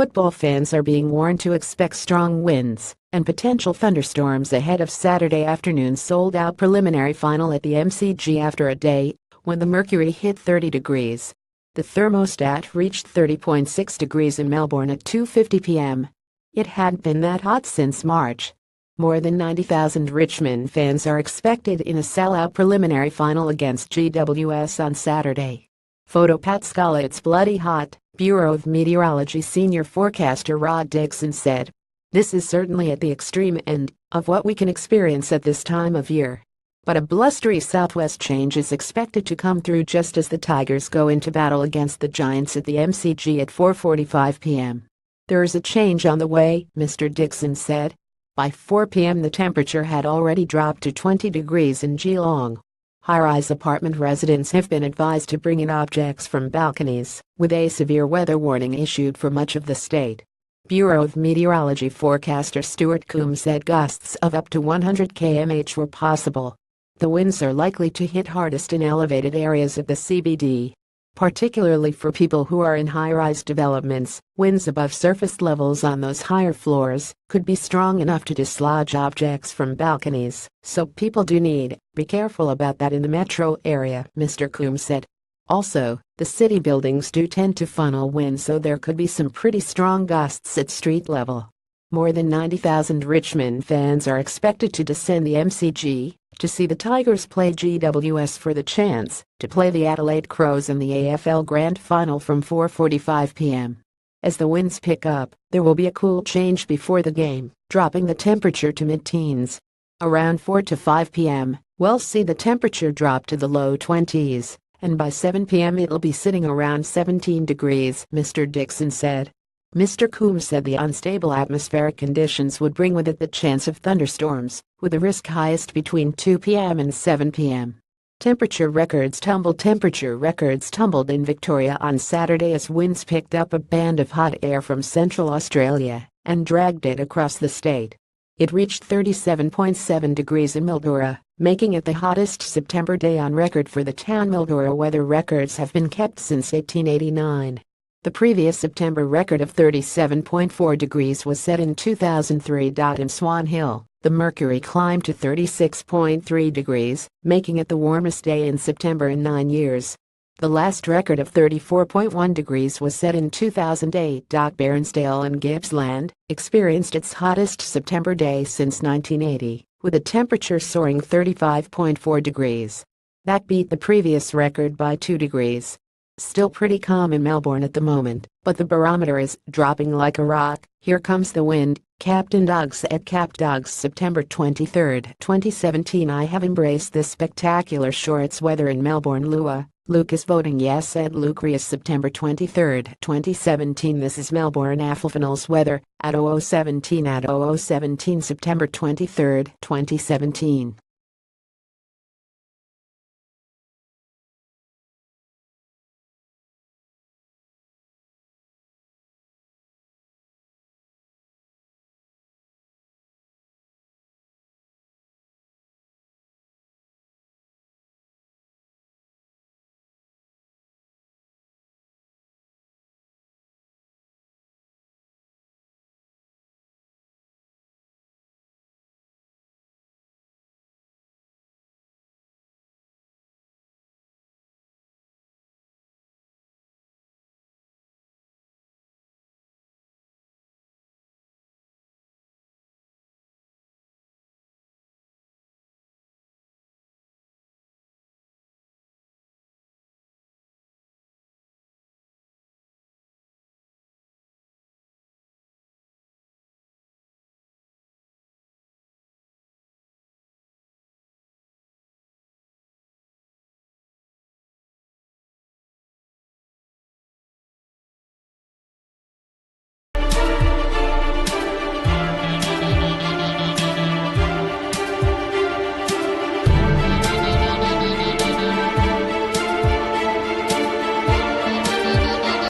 Football fans are being warned to expect strong winds and potential thunderstorms ahead of Saturday afternoon's sold-out preliminary final at the MCG after a day when the mercury hit 30 degrees. The thermostat reached 30.6 degrees in Melbourne at 2:50 p.m. It hadn't been that hot since March. More than 90,000 Richmond fans are expected in a sell-out preliminary final against GWS on Saturday. Photo Pat Scala. It's bloody hot, Bureau of Meteorology senior forecaster Rod Dixon said. This is certainly at the extreme end of what we can experience at this time of year. But a blustery southwest change is expected to come through just as the Tigers go into battle against the Giants at the MCG at 4:45 p.m. There is a change on the way, Mr. Dixon said. By 4 p.m. the temperature had already dropped to 20 degrees in Geelong. High-rise apartment residents have been advised to bring in objects from balconies, with a severe weather warning issued for much of the state. Bureau of Meteorology forecaster Stuart Coombs said gusts of up to 100 km/h were possible. The winds are likely to hit hardest in elevated areas of the CBD. Particularly for people who are in high-rise developments, winds above surface levels on those higher floors could be strong enough to dislodge objects from balconies, so people do need be careful about that in the metro area, Mr. Coombs said. Also, the city buildings do tend to funnel wind, so there could be some pretty strong gusts at street level. More than 90,000 Richmond fans are expected to descend the MCG to see the Tigers play GWS for the chance to play the Adelaide Crows in the AFL Grand Final from 4:45 p.m. As the winds pick up, there will be a cool change before the game, dropping the temperature to mid-teens. Around 4 to 5 p.m., we'll see the temperature drop to the low 20s, and by 7 p.m. it'll be sitting around 17 degrees, Mr. Dixon said. Mr. Coombs said the unstable atmospheric conditions would bring with it the chance of thunderstorms, with the risk highest between 2 p.m. and 7 p.m. Temperature records tumbled in Victoria on Saturday as winds picked up a band of hot air from central Australia and dragged it across the state. It reached 37.7 degrees in Mildura, making it the hottest September day on record for the town. Mildura weather records have been kept since 1889. The previous September record of 37.4 degrees was set in 2003. In Swan Hill, the mercury climbed to 36.3 degrees, making it the warmest day in September in 9 years. The last record of 34.1 degrees was set in 2008. Bairnsdale and Gippsland experienced its hottest September day since 1980, with a temperature soaring 35.4 degrees. That beat the previous record by 2 degrees. Still pretty calm in Melbourne at the moment, but the barometer is dropping like a rock. Here comes the wind. Captain Doug's at Cap Doug's September 23, 2017. I have embraced this spectacular shorts weather in Melbourne. Luke is voting yes at Luke Rees September 23, 2017. This is Melbourne Finals weather at 0017 September 23, 2017.